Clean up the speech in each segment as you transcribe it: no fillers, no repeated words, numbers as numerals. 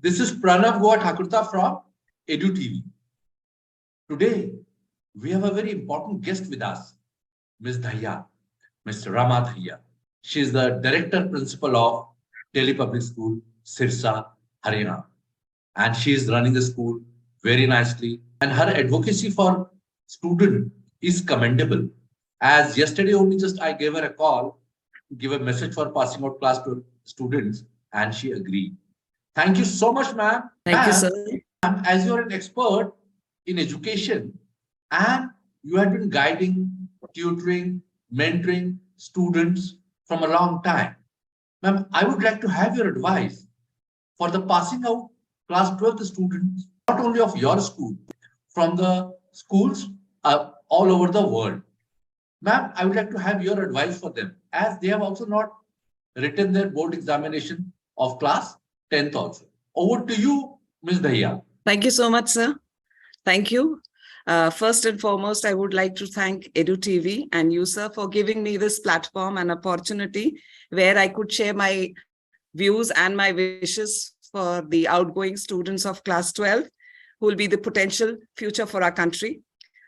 This is Pranav Goa Thakurta from Edu TV. Today, we have a very important guest with us, Ms. Dahiya, Mr. Rama Dahiya. She is the Director Principal of Delhi Public School, Sirsa, Haryana. And she is running the school very nicely. And her advocacy for student is commendable. As yesterday only just I gave her a call, give a message for passing out class to students, and she agreed. Thank you so much, ma'am. Thank you, sir. As you're an expert in education and you have been guiding, tutoring, mentoring students from a long time, ma'am, I would like to have your advice for the passing out class 12th students, not only of your school, from the schools all over the world. Ma'am, I would like to have your advice for them, as they have also not written their board examination of class 10th also. Over to you, Ms. Dahiya. Thank you so much, sir. Thank you. First and foremost, I would like to thank Edu TV and you, sir, for giving me this platform and opportunity where I could share my views and my wishes for the outgoing students of class 12, who will be the potential future for our country.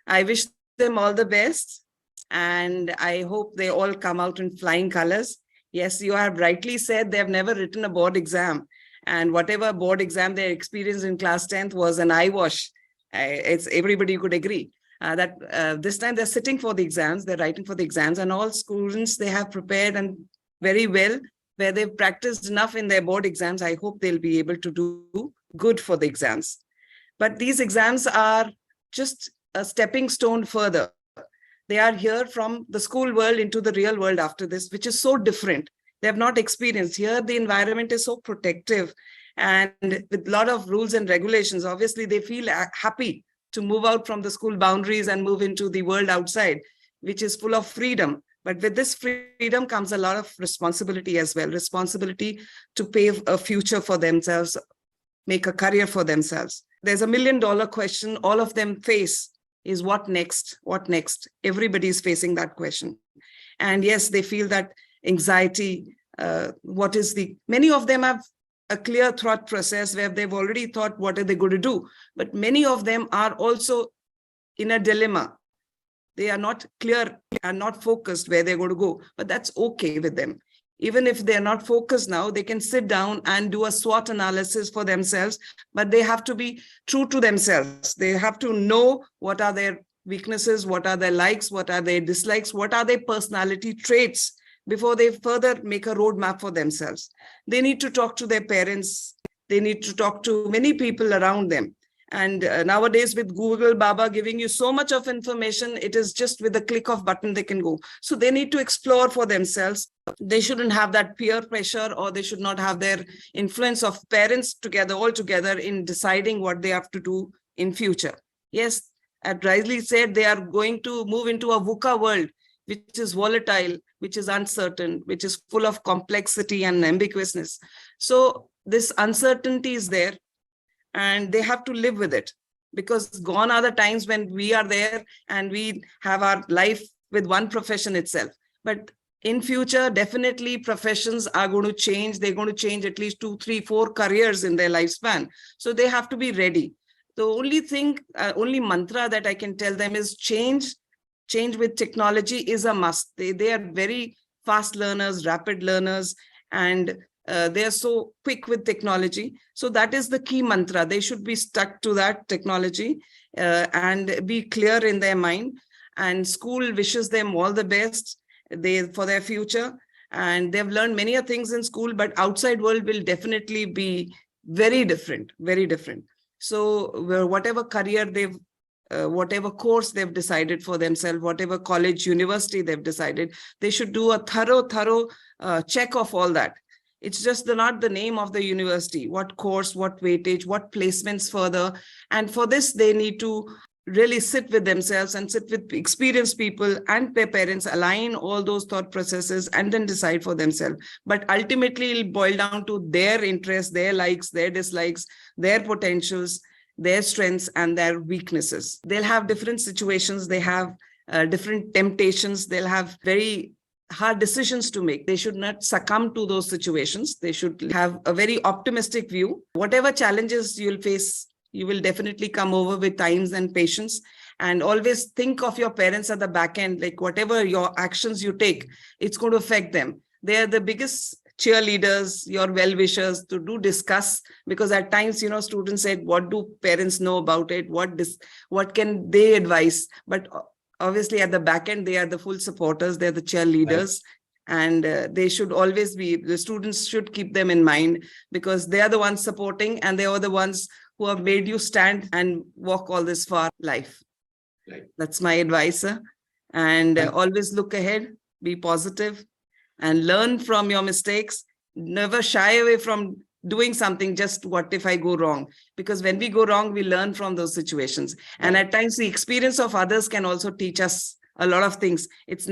I wish them all the best, and I hope they all come out in flying colors. Yes, you have rightly said they have never written a board exam, and whatever board exam they experienced in class 10th was an eyewash. It's everybody could agree that this time they're sitting for the exams, they're writing for the exams, and all students, they have prepared and very well, where they've practiced enough in their board exams. I hope they'll be able to do good for the exams. But these exams are just a stepping stone further. They are here from the school world into the real world after this, which is so different. They have not experienced. Here, the environment is so protective and with a lot of rules and regulations. Obviously, they feel happy to move out from the school boundaries and move into the world outside, which is full of freedom. But with this freedom comes a lot of responsibility as well. Responsibility to pave a future for themselves, make a career for themselves. There's $1 million question all of them face is what next? What next? Everybody is facing that question. And yes, they feel that anxiety. Many of them have a clear thought process where they've already thought what are they going to do. But many of them are also in a dilemma. They are not clear and not focused where they're going to go, but that's okay with them. Even if they're not focused now, they can sit down and do a SWOT analysis for themselves, but they have to be true to themselves. They have to know what are their weaknesses, what are their likes, what are their dislikes, what are their personality traits before they further make a roadmap for themselves. They need to talk to their parents. They need to talk to many people around them. And nowadays with Google, Baba giving you so much of information, it is just with a click of button they can go. So they need to explore for themselves. They shouldn't have that peer pressure, or they should not have their influence of parents all together in deciding what they have to do in future. Yes, as rightly said, they are going to move into a VUCA world, which is volatile, which is uncertain, which is full of complexity and ambiguousness. So this uncertainty is there, and they have to live with it, because gone are the times when we are there and we have our life with one profession itself. But in future, definitely professions are going to change. They're going to change at least 2, 3, 4 careers in their lifespan. So they have to be ready. The only thing, only mantra that I can tell them is change. Change with technology is a must. They are very fast learners, rapid learners, and they are so quick with technology. So that is the key mantra. They should be stuck to that technology and be clear in their mind. And school wishes them all the best for their future. And they've learned many things in school, but outside world will definitely be very different, very different. So whatever career whatever course they've decided for themselves, whatever college, university they've decided, they should do a thorough check of all that. It's just not the name of the university, what course, what weightage, what placements further. And for this, they need to really sit with themselves and sit with experienced people and their parents, align all those thought processes and then decide for themselves. But ultimately, it'll boil down to their interests, their likes, their dislikes, their potentials, their strengths and their weaknesses. They'll have different situations. They have different temptations. They'll have very hard decisions to make. They should not succumb to those situations. They should have a very optimistic view. Whatever challenges you'll face, you will definitely come over with times and patience. And always think of your parents at the back end, like whatever your actions you take, it's going to affect them. They are the biggest cheerleaders, your well-wishers to do discuss, because at times, students said, what do parents know about it? What can they advise? But obviously at the back end, they are the full supporters. They're the cheerleaders. Right. And they should always be, the students should keep them in mind, because they are the ones supporting, and they are the ones who have made you stand and walk all this far life. Right. That's my advice, sir. And always look ahead, be positive, and learn from your mistakes. Never shy away from doing something. Just what if I go wrong? Because when we go wrong, we learn from those situations. Right. And at times the experience of others can also teach us a lot of things. It's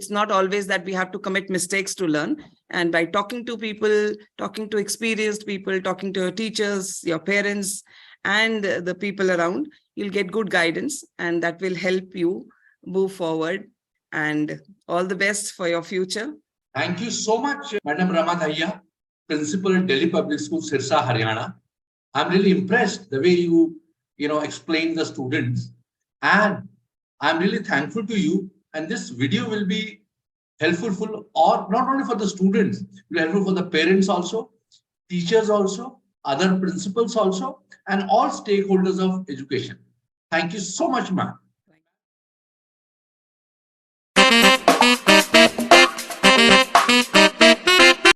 not always that we have to commit mistakes to learn. And by talking to people, talking to experienced people, talking to your teachers, your parents, and the people around, you'll get good guidance, and that will help you move forward. And all the best for your future. Thank you so much, Madam Rama Dahiya, Principal, Delhi Public School, Sirsa, Haryana. I'm really impressed the way you explain the students, and I'm really thankful to you. And this video will be helpful or not only for the students, it will be helpful for the parents also, teachers also, other principals also, and all stakeholders of education. Thank you so much, ma'am.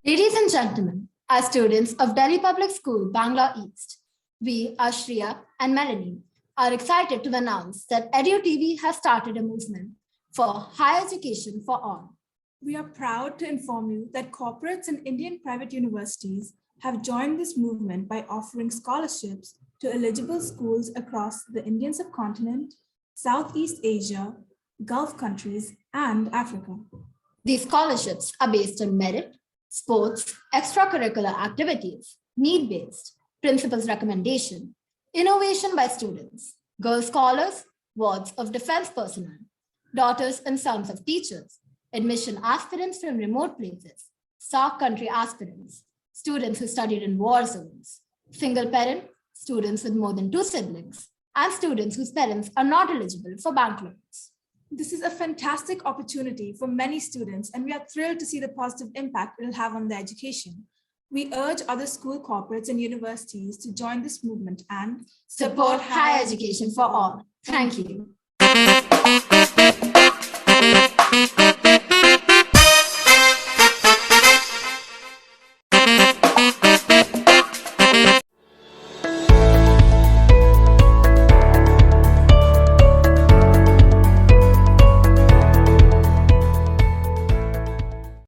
Ladies and gentlemen, as students of Delhi Public School, Bangla East, we, Ashriya and Melanie, are excited to announce that EduTV has started a movement for higher education for all. We are proud to inform you that corporates and Indian private universities have joined this movement by offering scholarships to eligible schools across the Indian subcontinent, Southeast Asia, Gulf countries, and Africa. These scholarships are based on merit, sports, extracurricular activities, need-based, principal's recommendation, innovation by students, girl scholars, wards of defense personnel, daughters and sons of teachers, admission aspirants from remote places, SAARC country aspirants, students who studied in war zones, single parent, students with more than 2 siblings, and students whose parents are not eligible for bank loans. This is a fantastic opportunity for many students, and we are thrilled to see the positive impact it will have on their education. We urge other school corporates and universities to join this movement and support higher education for all. Thank you.